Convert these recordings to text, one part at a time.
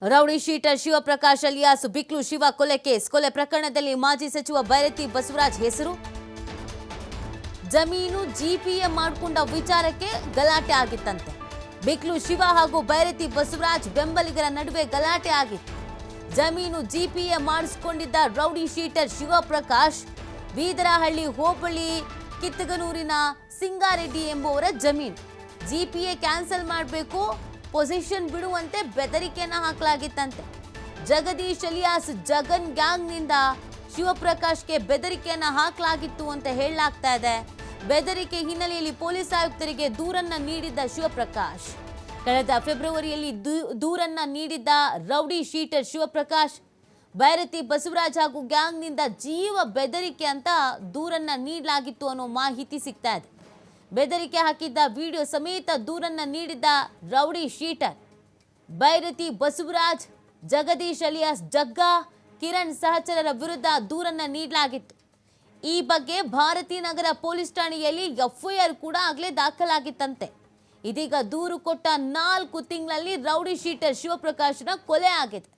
Rowdy sheeter Shivaprakash alias Biklu Shiva ಕೊಲೆ case ಕೊಲೆ ಪ್ರಕರಣದಲ್ಲಿ ಮಾಜಿ ಸಚಿವ ಬೈರತಿ ಬಸವರಾಜ್ ಹೆಸರು ಜಮೀನು ಜಿಪಿಎ ಮಾಡಿಕೊಂಡ ವಿಚಾರಕ್ಕೆ ಗಲಾಟೆ ಆಗಿತ್ತಂತೆ. ಬಿಕ್ಲು ಶಿವ ಹಾಗೂ ಬೈರತಿ ಬಸವರಾಜ್ ಬೆಂಬಲಿಗರ ನಡುವೆ ಗಲಾಟೆ ಆಗಿತ್ತು. ಜಮೀನು ಜಿಪಿಎ ಮಾಡಿಸಿಕೊಂಡಿದ್ದ ರೌಡಿ ಶೀಟರ್ ಶಿವಪ್ರಕಾಶ್ ಬೀದರಹಳ್ಳಿ ಹೋಬಳಿ ಕಿತ್ತಗನೂರಿನ ಸಿಂಗಾರೆಡ್ಡಿ ಎಂಬುವರ ಜಮೀನು ಜಿಪಿಎ ಕ್ಯಾನ್ಸಲ್ ಮಾಡಬೇಕು, ಪೊಸಿಷನ್ ಬಿಡುವಂತೆ ಬೆದರಿಕೆಯನ್ನ ಹಾಕಲಾಗಿತ್ತಂತೆ. ಜಗದೀಶ್ ಅಲಿಯಾಸ್ ಜಗನ್ ಗ್ಯಾಂಗ್ನಿಂದ ಶಿವಪ್ರಕಾಶ್ಗೆ ಬೆದರಿಕೆಯನ್ನ ಹಾಕಲಾಗಿತ್ತು ಅಂತ ಹೇಳಲಾಗ್ತಾ ಇದೆ. ಬೆದರಿಕೆ ಹಿನ್ನೆಲೆಯಲ್ಲಿ ಪೊಲೀಸ್ ಆಯುಕ್ತರಿಗೆ ದೂರನ್ನ ನೀಡಿದ್ದ ಶಿವಪ್ರಕಾಶ್ ಕಳೆದ ಫೆಬ್ರವರಿಯಲ್ಲಿ ದೂರನ್ನ ನೀಡಿದ್ದ ರೌಡಿ ಶೀಟರ್ ಶಿವಪ್ರಕಾಶ್ ಬೈರತಿ ಬಸವರಾಜ್ ಹಾಗೂ ಗ್ಯಾಂಗ್ನಿಂದ ಜೀವ ಬೆದರಿಕೆ ಅಂತ ದೂರನ್ನ ನೀಡಲಾಗಿತ್ತು ಅನ್ನೋ ಮಾಹಿತಿ ಸಿಗ್ತಾ ಇದೆ. ಬೆದರಿಕೆ ಹಾಕಿದ್ದ ವಿಡಿಯೋ ಸಮೇತ ದೂರನ್ನ ನೀಡಿದ್ದ rowdy sheeter Byrathi Basavaraj, Jagadish alias Jagga, Kiran ಸಹಚರರ ವಿರುದ್ಧ ದೂರನ್ನ ನೀಡಲಾಗಿತ್ತು. ಈ ಬಗ್ಗೆ ಭಾರತೀನಗರ ಪೊಲೀಸ್ ಠಾಣೆಯಲ್ಲಿ ಎಫ್ಐಆರ್ ಕೂಡ ಆಗಲೇ ದಾಖಲಾಗಿತ್ತಂತೆ. ಇದೀಗ ದೂರು ಕೊಟ್ಟ 4 ತಿಂಗಳಲ್ಲಿ ರೌಡಿ ಶೀಟರ್ ಶಿವಪ್ರಕಾಶ್ನ ಕೊಲೆ ಆಗಿದೆ.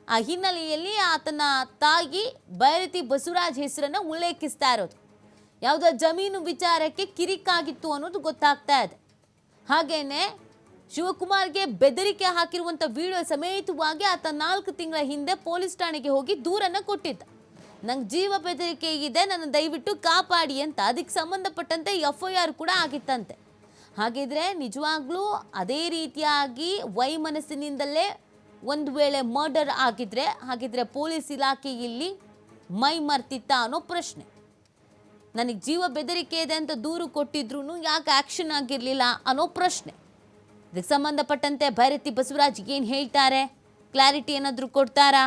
ಆ ಹಿನ್ನೆಲೆಯಲ್ಲಿ ಆತನ ತಾಯಿ ಬೈರತಿ ಬಸವರಾಜ್ ಹೆಸರನ್ನ ಉಲ್ಲೇಖಿಸ್ತಾ ಇರೋದು. ಯಾವುದೋ ಜಮೀನು ವಿಚಾರಕ್ಕೆ ಕಿರಿಕಾಗಿತ್ತು ಅನ್ನೋದು ಗೊತ್ತಾಗ್ತಾ ಇದೆ. ಹಾಗೇನೆ ಶಿವಕುಮಾರ್ಗೆ ಬೆದರಿಕೆ ಹಾಕಿರುವಂಥ ವಿಡಿಯೋ ಸಮೇತವಾಗಿ ಆತ 4 ತಿಂಗಳ ಹಿಂದೆ ಪೊಲೀಸ್ ಠಾಣೆಗೆ ಹೋಗಿ ದೂರನ್ನ ಕೊಟ್ಟಿದ್ದ. ನಂಗೆ ಜೀವ ಬೆದರಿಕೆ ಇದೆ, ನನ್ನ ದಯವಿಟ್ಟು ಕಾಪಾಡಿ ಅಂತ. ಅದಕ್ಕೆ ಸಂಬಂಧಪಟ್ಟಂತೆ ಎಫ್ಐಆರ್ ಕೂಡ ಆಗಿತ್ತಂತೆ. ಹಾಗಿದ್ರೆ ನಿಜವಾಗ್ಲೂ ಅದೇ ರೀತಿಯಾಗಿ ವೈಮನಸ್ಸಿನಿಂದಲೇ ಒಂದು ವೇಳೆ ಮರ್ಡರ್ ಹಾಗಿದ್ರೆ ಪೊಲೀಸ್ ಇಲಾಖೆ ಇಲ್ಲಿ ಮೈ ಮರ್ತಿತ್ತ ಅನ್ನೋ ಪ್ರಶ್ನೆ. ನನಗೆ ಜೀವ ಬೆದರಿಕೆ ಇದೆ ಅಂತ ದೂರು ಕೊಟ್ಟಿದ್ರು ಯಾಕೆ ಆ್ಯಕ್ಷನ್ ಆಗಿರಲಿಲ್ಲ ಅನ್ನೋ ಪ್ರಶ್ನೆ. ಇದಕ್ಕೆ ಸಂಬಂಧಪಟ್ಟಂತೆ ಬೈರತಿ ಬಸವರಾಜ್ ಏನು ಹೇಳ್ತಾರೆ, ಕ್ಲಾರಿಟಿ ಏನಾದರೂ ಕೊಡ್ತಾರಾ?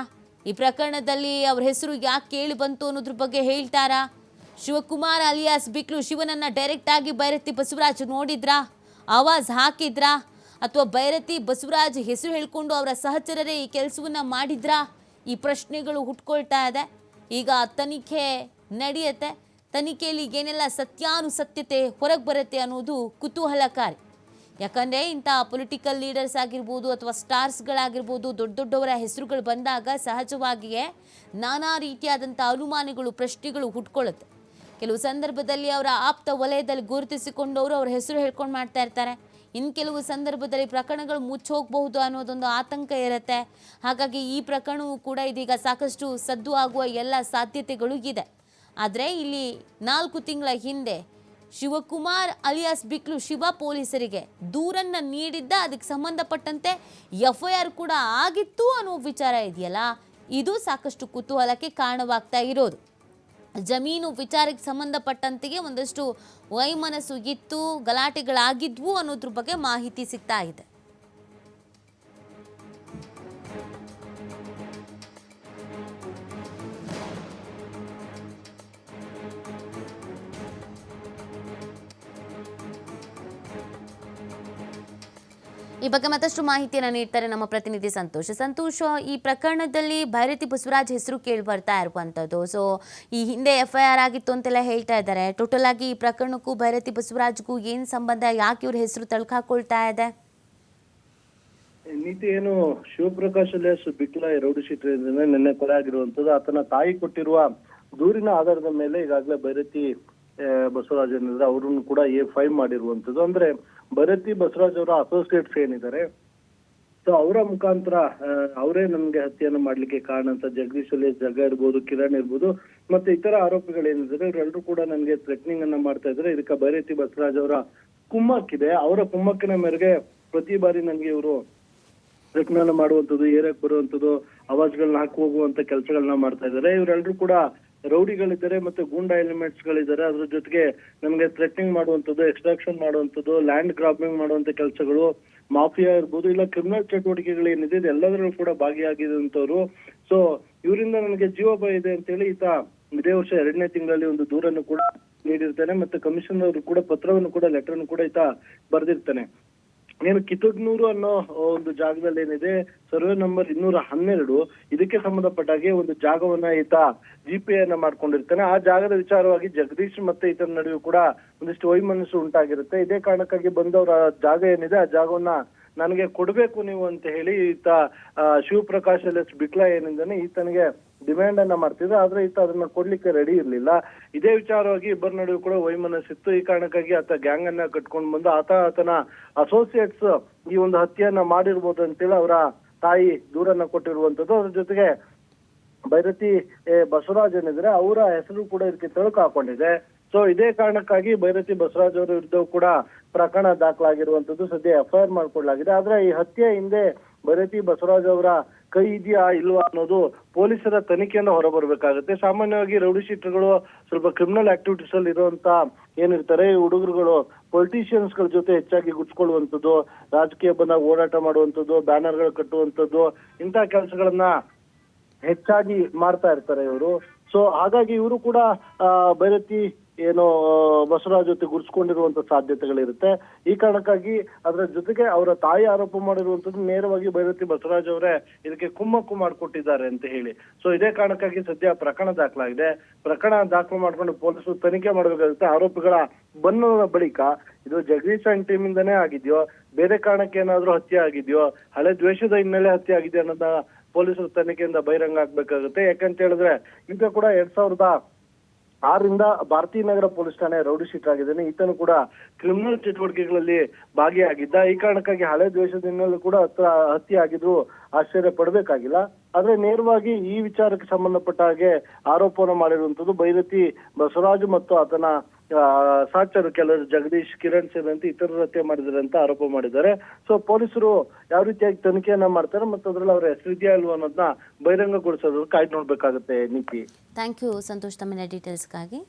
ಈ ಪ್ರಕರಣದಲ್ಲಿ ಅವ್ರ ಹೆಸರು ಯಾಕೆ ಕೇಳಿ ಬಂತು ಅನ್ನೋದ್ರ ಬಗ್ಗೆ ಹೇಳ್ತಾರಾ? ಶಿವಕುಮಾರ್ ಅಲಿಯಾಸ್ ಬಿಕ್ಲು ಶಿವನನ್ನು ಡೈರೆಕ್ಟಾಗಿ ಬೈರತಿ ಬಸವರಾಜ್ ನೋಡಿದ್ರಾ, ಆವಾಜ್ ಹಾಕಿದ್ರಾ, ಅಥವಾ ಬೈರತಿ ಬಸವರಾಜ್ ಹೆಸರು ಹೇಳ್ಕೊಂಡು ಅವರ ಸಹಚರರೇ ಈ ಕೆಲಸವನ್ನು ಮಾಡಿದ್ರಾ? ಈ ಪ್ರಶ್ನೆಗಳು ಹುಟ್ಕೊಳ್ತಾ ಇದೆ. ಈಗ ತನಿಖೆ ನಡೆಯುತ್ತೆ. ತನಿಖೆಯಲ್ಲಿ ಏನೆಲ್ಲ ಸತ್ಯಾನುಸತ್ಯತೆ ಹೊರಗೆ ಬರುತ್ತೆ ಅನ್ನೋದು ಕುತೂಹಲಕಾರಿ. ಯಾಕಂದರೆ ಇಂಥ ಪೊಲಿಟಿಕಲ್ ಲೀಡರ್ಸ್ ಆಗಿರ್ಬೋದು ಅಥವಾ ಸ್ಟಾರ್ಸ್ಗಳಾಗಿರ್ಬೋದು, ದೊಡ್ಡವರ ಹೆಸರುಗಳು ಬಂದಾಗ ಸಹಜವಾಗಿಯೇ ನಾನಾ ರೀತಿಯಾದಂಥ ಅನುಮಾನಗಳು, ಪ್ರಶ್ನೆಗಳು ಹುಟ್ಕೊಳ್ಳುತ್ತೆ. ಕೆಲವು ಸಂದರ್ಭದಲ್ಲಿ ಅವರ ಆಪ್ತ ವಲಯದಲ್ಲಿ ಗುರುತಿಸಿಕೊಂಡವರು ಅವ್ರ ಹೆಸರು ಹೇಳ್ಕೊಂಡು ಮಾಡ್ತಾ ಇರ್ತಾರೆ. ಇನ್ನು ಕೆಲವು ಸಂದರ್ಭದಲ್ಲಿ ಪ್ರಕರಣಗಳು ಮುಚ್ಚೋಗಬಹುದು ಅನ್ನೋದೊಂದು ಆತಂಕ ಇರುತ್ತೆ. ಹಾಗಾಗಿ ಈ ಪ್ರಕರಣವೂ ಕೂಡ ಇದೀಗ ಸಾಕಷ್ಟು ಸದ್ದು ಆಗುವ ಎಲ್ಲ ಸಾಧ್ಯತೆಗಳು ಇದೆ. ಆದರೆ ಇಲ್ಲಿ 4 ತಿಂಗಳ ಹಿಂದೆ ಶಿವಕುಮಾರ್ ಅಲಿಯಾಸ್ ಬಿಕ್ಲು ಶಿವ ಪೊಲೀಸರಿಗೆ ದೂರನ್ನು ನೀಡಿದ್ದ, ಅದಕ್ಕೆ ಸಂಬಂಧಪಟ್ಟಂತೆ ಎಫ್ಐಆರ್ ಕೂಡ ಆಗಿತ್ತು ಅನ್ನೋ ವಿಚಾರ ಇದೆಯಲ್ಲ, ಇದು ಸಾಕಷ್ಟು ಕುತೂಹಲಕ್ಕೆ ಕಾರಣವಾಗ್ತಾ ಇರೋದು. ಜಮೀನು ವಿಚಾರಕ್ಕೆ ಸಂಬಂಧಪಟ್ಟಂತೆಯೇ ಒಂದಷ್ಟು ವೈಮನಸ್ಸು ಇತ್ತು, ಗಲಾಟೆಗಳಾಗಿದ್ವು ಅನ್ನೋದ್ರ ಬಗ್ಗೆ ಮಾಹಿತಿ ಸಿಗ್ತಾ ಇದೆ. ಈ ಬಗ್ಗೆ ಮತ್ತಷ್ಟು ಮಾಹಿತಿಯನ್ನು ನೀಡ್ತಾರೆ ನಮ್ಮ ಪ್ರತಿನಿಧಿ ಸಂತೋಷ್. ಈ ಪ್ರಕರಣದಲ್ಲಿ ಬೈರತಿ ಬಸವರಾಜ್ ಹೆಸರು ಕೇಳಿ ಬರ್ತಾ ಇರುವಂಥದ್ದು. ಸೊ ಈ ಹಿಂದೆ ಎಫ್ಐಆರ್ ಆಗಿತ್ತು ಅಂತೆಲ್ಲ ಹೇಳ್ತಾ ಇದ್ದಾರೆ. ಟೋಟಲ್ ಆಗಿ ಈ ಪ್ರಕರಣಕ್ಕೂ ಬೈರತಿ ಬಸವರಾಜ್ಗೂ ಏನು ಸಂಬಂಧ, ಯಾಕೆ ಇವ್ರ ಹೆಸರು ತಳ್ಕಾಕೊಳ್ತಾ ಇದೆ? ನೀತಿ ಏನು, ಶಿವಪ್ರಕಾಶ್ ಅಲಿಯಾಸ್ ಬಿಕ್ಲ ರೌಡಿ ಶೀಟರ್ ನಿನ್ನೆ ಕೊಲೆ ಆಗಿರುವಂತದ್ದು. ಆತನ ತಾಯಿ ಕೊಟ್ಟಿರುವ ದೂರಿನ ಆಧಾರದ ಮೇಲೆ ಈಗಾಗಲೇ ಬೈರತಿ ಬಸವರಾಜ್ ಏನಿದ್ರೆ ಅವ್ರನ್ನು ಕೂಡ A5 ಮಾಡಿರುವಂತದ್ದು. ಅಂದ್ರೆ ಬೈರತಿ ಬಸವರಾಜ್ ಅವರ ಅಸೋಸಿಯೇಟ್ಸ್ ಏನಿದ್ದಾರೆ, ಸೊ ಅವರ ಮುಖಾಂತರ ಅವರೇ ನಮ್ಗೆ ಹತ್ಯೆಯನ್ನು ಮಾಡ್ಲಿಕ್ಕೆ ಕಾರಣ ಅಂತ ಜಗದೀಶ್ ಅಲಿಯಾಸ್ ಜಗ್ಗ ಇರ್ಬೋದು, ಕಿರಣ್ ಇರ್ಬೋದು, ಮತ್ತೆ ಇತರ ಆರೋಪಿಗಳೇನಿದ್ದಾರೆ ಇವರೆಲ್ಲರೂ ಕೂಡ ನನ್ಗೆ ಥ್ರೆಟ್ನಿಂಗ್ ಅನ್ನ ಮಾಡ್ತಾ ಇದ್ದಾರೆ. ಇದಕ್ಕೆ ಬೈರತಿ ಬಸವರಾಜ್ ಅವರ ಕುಮ್ಮಕ್ಕಿದೆ. ಅವರ ಕುಮ್ಮಕ್ಕಿನ ಮೇರೆಗೆ ಪ್ರತಿ ಬಾರಿ ನನ್ಗೆ ಇವರು ಥ್ರೆಟ್ನ ಮಾಡುವಂಥದ್ದು, ಏರಕ್ ಬರುವಂಥದ್ದು, ಅವಾಜ್ಗಳನ್ನ ಹಾಕಿ ಹೋಗುವಂತ ಕೆಲಸಗಳನ್ನ ಮಾಡ್ತಾ ಇದ್ದಾರೆ. ಇವರೆಲ್ಲರೂ ಕೂಡ ರೌಡಿಗಳಿದ್ದಾರೆ ಮತ್ತೆ ಗೂಂಡಾ ಎಲಿಮೆಂಟ್ಸ್ ಗಳಿದ್ದಾರೆ. ಅದ್ರ ಜೊತೆಗೆ ನಮ್ಗೆ ಥ್ರೆಟ್ನಿಂಗ್ ಮಾಡುವಂಥದ್ದು, ಎಕ್ಸ್ಟ್ರಾಕ್ಷನ್ ಮಾಡುವಂಥದ್ದು, ಲ್ಯಾಂಡ್ ಗ್ರಾಬಿಂಗ್ ಮಾಡುವಂತ ಕೆಲಸಗಳು, ಮಾಫಿಯಾ ಇರ್ಬೋದು, ಇಲ್ಲ ಕ್ರಿಮಿನಲ್ ಚಟುವಟಿಕೆಗಳೇನಿದೆ ಎಲ್ಲದರಲ್ಲೂ ಕೂಡ ಭಾಗಿಯಾಗಿರುವಂತವ್ರು. ಸೊ ಇವರಿಂದ ನನಗೆ ಜೀವಭಯ ಇದೆ ಅಂತ ಹೇಳಿ ಈತ ಇದೇ ವರ್ಷ 2ನೇ ತಿಂಗಳಲ್ಲಿ ಒಂದು ದೂರನ್ನು ಕೂಡ ನೀಡಿರ್ತಾನೆ. ಮತ್ತೆ ಕಮಿಷನರ್ ಅವರು ಕೂಡ ಪತ್ರವನ್ನು ಕೂಡ ಲೆಟರ್ನ್ನು ಕೂಡ ಈತ ಬರೆದಿರ್ತಾನೆ. ಏನು ಕಿತ್ತೂರ್ನೂರು ಅನ್ನೋ ಒಂದು ಜಾಗದಲ್ಲಿ ಏನಿದೆ ಸರ್ವೆ ನಂಬರ್ 212, ಇದಕ್ಕೆ ಸಂಬಂಧಪಟ್ಟಾಗೆ ಒಂದು ಜಾಗವನ್ನ ಈತ ಜಿಪಿಎ ಮಾಡ್ಕೊಂಡಿರ್ತಾನೆ. ಆ ಜಾಗದ ವಿಚಾರವಾಗಿ ಜಗದೀಶ್ ಮತ್ತೆ ಈತನ ನಡುವೆ ಕೂಡ ಒಂದಿಷ್ಟು ವೈಮನಸ್ಸು ಉಂಟಾಗಿರುತ್ತೆ. ಇದೇ ಕಾರಣಕ್ಕಾಗಿ ಬಂದವರ ಜಾಗ ಏನಿದೆ ಆ ಜಾಗವನ್ನ ನನಗೆ ಕೊಡ್ಬೇಕು ನೀವು ಅಂತ ಹೇಳಿ ಈತ ಶಿವಪ್ರಕಾಶ್ ಎಲ್ ಎಸ್ ಬಿಕ್ಲಾ ಏನಿಂದಾನೆ ಈತನಿಗೆ ಡಿಮ್ಯಾಂಡ್ ಅನ್ನ ಮಾಡ್ತಿದ್ರು. ಆದ್ರೆ ಈತ ಅದನ್ನ ಕೊಡ್ಲಿಕ್ಕೆ ರೆಡಿ ಇರ್ಲಿಲ್ಲ. ಇದೇ ವಿಚಾರವಾಗಿ ಇಬ್ಬರ ನಡುವೆ ಕೂಡ ವೈಮನಸ್ಸಿತ್ತು. ಈ ಕಾರಣಕ್ಕಾಗಿ ಆತ ಗ್ಯಾಂಗ್ ಅನ್ನ ಕಟ್ಕೊಂಡು ಬಂದು ಆತನ ಅಸೋಸಿಯೇಟ್ಸ್ ಈ ಒಂದು ಹತ್ಯೆಯನ್ನ ಮಾಡಿರ್ಬೋದು ಅಂತೇಳಿ ಅವರ ತಾಯಿ ದೂರನ್ನ ಕೊಟ್ಟಿರುವಂತದ್ದು. ಅದ್ರ ಜೊತೆಗೆ ಭೈರತಿ ಬಸವರಾಜ್ ಏನಿದ್ರೆ ಅವರ ಹೆಸರು ಕೂಡ ಇದಕ್ಕೆ ತಳುಕು ಹಾಕೊಂಡಿದೆ. ಸೊ ಇದೇ ಕಾರಣಕ್ಕಾಗಿ ಭೈರತಿ ಬಸವರಾಜ್ ಅವರ ವಿರುದ್ಧ ಕೂಡ ಪ್ರಕರಣ ದಾಖಲಾಗಿರುವಂತದ್ದು. ಸದ್ಯ FIR ಮಾಡ್ಕೊಳ್ಳಲಾಗಿದೆ. ಆದ್ರೆ ಈ ಹತ್ಯೆ ಹಿಂದೆ ಭೈರತಿ ಬಸವರಾಜ್ ಅವರ ಕೈ ಇದೆಯಾ ಇಲ್ವಾ ಅನ್ನೋದು ಪೊಲೀಸರ ತನಿಖೆಯಿಂದ ಹೊರಬರ್ಬೇಕಾಗುತ್ತೆ. ಸಾಮಾನ್ಯವಾಗಿ ರೌಡಿ ಶೀಟರ್ಗಳು ಸ್ವಲ್ಪ ಕ್ರಿಮಿನಲ್ ಆಕ್ಟಿವಿಟೀಸ್ ಅಲ್ಲಿ ಇರುವಂತ ಏನಿರ್ತಾರೆ ಈ ಹುಡುಗರುಗಳು ಪೊಲಿಟಿಷಿಯನ್ಸ್ ಗಳ ಜೊತೆ ಹೆಚ್ಚಾಗಿ ಗುಡ್ಸ್ಕೊಳ್ಳುವಂಥದ್ದು, ರಾಜಕೀಯ ಬಂದಾಗ ಓಡಾಟ ಮಾಡುವಂಥದ್ದು, ಬ್ಯಾನರ್ಗಳು ಕಟ್ಟುವಂಥದ್ದು, ಇಂಥ ಕೆಲಸಗಳನ್ನ ಹೆಚ್ಚಾಗಿ ಮಾಡ್ತಾ ಇರ್ತಾರೆ ಇವರು. ಸೊ ಹಾಗಾಗಿ ಇವರು ಕೂಡ ಭೈರತಿ ಏನೋ ಬಸವರಾಜ್ ಜೊತೆ ಗುರ್ಸ್ಕೊಂಡಿರುವಂತ ಸಾಧ್ಯತೆಗಳಿರುತ್ತೆ. ಈ ಕಾರಣಕ್ಕಾಗಿ ಅದರ ಜೊತೆಗೆ ಅವರ ತಾಯಿ ಆರೋಪ ಮಾಡಿರುವಂತದ್ದು ನೇರವಾಗಿ ಭೈರತಿ ಬಸವರಾಜ್ ಅವರೇ ಇದಕ್ಕೆ ಕುಮ್ಮಕ್ಕು ಮಾಡಿಕೊಟ್ಟಿದ್ದಾರೆ ಅಂತ ಹೇಳಿ. ಸೊ ಇದೇ ಕಾರಣಕ್ಕಾಗಿ ಸದ್ಯ ಪ್ರಕರಣ ದಾಖಲಾಗಿದೆ. ಪ್ರಕರಣ ದಾಖಲು ಮಾಡ್ಕೊಂಡು ಪೊಲೀಸರು ತನಿಖೆ ಮಾಡಬೇಕಾಗುತ್ತೆ. ಆರೋಪಿಗಳ ಬಂಧನದ ಬಳಿಕ ಇದು ಜಗದೀಶ್ ಅಂಡ್ ಟೀಮ್ ಇಂದಾನೇ ಆಗಿದೆಯೋ, ಬೇರೆ ಕಾರಣಕ್ಕೆ ಏನಾದ್ರೂ ಹತ್ಯೆ ಆಗಿದೆಯೋ, ಹಳೆ ದ್ವೇಷದ ಹಿನ್ನೆಲೆ ಹತ್ಯೆ ಆಗಿದೆ ಅನ್ನೋದ ಪೊಲೀಸರ ತನಿಖೆಯಿಂದ ಬಹಿರಂಗ ಆಗ್ಬೇಕಾಗುತ್ತೆ. ಯಾಕಂತ ಹೇಳಿದ್ರೆ ಈಗ ಕೂಡ 2006ರಿಂದ ಭಾರತೀಯ ನಗರ ಪೊಲೀಸ್ ಠಾಣೆ ರೌಡಿ ಶೀಟರ್ ಆಗಿದ್ದಾನೆ. ಈತನು ಕೂಡ ಕ್ರಿಮಿನಲ್ ಚಟುವಟಿಕೆಗಳಲ್ಲಿ ಭಾಗಿಯಾಗಿದ್ದ. ಈ ಕಾರಣಕ್ಕಾಗಿ ಹಳೆ ದ್ವೇಷದ ಹಿನ್ನೆಲೆ ಕೂಡ ಹತ್ಯೆ ಆಗಿದ್ರು ಆಶ್ಚರ್ಯ ಪಡ್ಬೇಕಾಗಿಲ್ಲ. ಆದ್ರೆ ನೇರವಾಗಿ ಈ ವಿಚಾರಕ್ಕೆ ಸಂಬಂಧಪಟ್ಟ ಹಾಗೆ ಆರೋಪವನ್ನು ಮಾಡಿರುವಂತದ್ದು ಭೈರತಿ ಬಸವರಾಜ್ ಮತ್ತು ಆತನ ಸಾಕ್ಷರು ಕೆಲವರು ಜಗದೀಶ್, ಕಿರಣ್ ಸೇರಿದಂತೆ ಇತರರು ಹತ್ಯೆ ಮಾಡಿದ್ದಾರೆ ಅಂತ ಆರೋಪ ಮಾಡಿದ್ದಾರೆ. ಸೊ ಪೊಲೀಸರು ಯಾವ ರೀತಿಯಾಗಿ ತನಿಖೆಯನ್ನ ಮಾಡ್ತಾರೆ ಮತ್ತು ಅದ್ರಲ್ಲಿ ಅವರ ಹೆಸರಿದೆಯಾ ಇಲ್ವಾ ಅನ್ನೋದನ್ನ ಬಹಿರಂಗಗೊಳಿಸೋದು ಕಾಯ್ದು ನೋಡ್ಬೇಕಾಗುತ್ತೆ. ನೀತಿ. ಥ್ಯಾಂಕ್ ಯು ಸಂತೋಷ್, ತಮ್ಮಿನ ಡೀಟೇಲ್ಸ್ಗಾಗಿ.